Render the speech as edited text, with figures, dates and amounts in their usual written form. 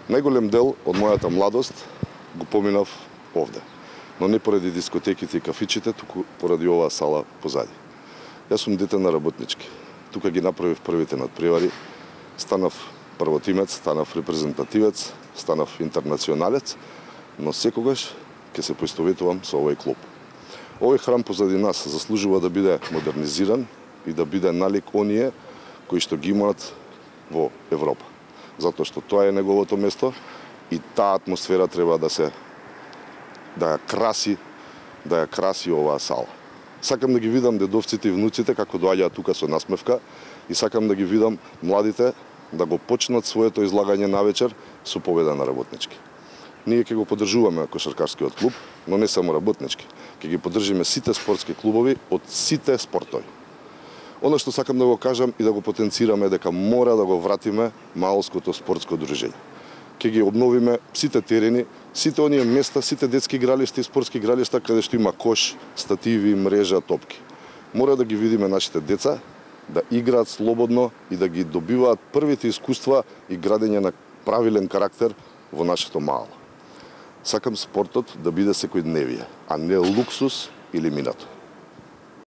Најголем дел од мојата младост го поминав овде, но не поради дискотеките и кафичите, туку поради оваа сала позади. Јас сум дете на работнички. Тука ги направив првите надпревари, станав првотимец, станав репрезентативец, станав интернационалец, но секогаш ќе се поистоветувам со овој клуб. Овој храм позади нас заслужува да биде модернизиран и да биде налик оние кои што ги имаат во Европа. Затоа што тоа е неговото место и таа атмосфера треба да ја краси оваа сала. Сакам да ги видам дедовците и внуците како доаѓаат тука со насмевка и сакам да ги видам младите да го почнат своето излагање навечер со победа на работнички. Ние ќе го поддржуваме кошаркарскиот клуб, но не само работнички. Ќе ги поддржиме сите спортски клубови од сите спортови. Оно што сакам да го кажам и да го потенцираме е дека мора да го вратиме маалското спортско дружење. Ќе ги обновиме сите терени, сите оние места, сите детски игралишта и спортски игралишта каде што има кош, стативи, мрежа, топки. Мора да ги видиме нашите деца да играат слободно и да ги добиваат првите искуства и градење на правилен карактер во нашето маало. Сакам спортот да биде секојдневие, а не луксус или минато.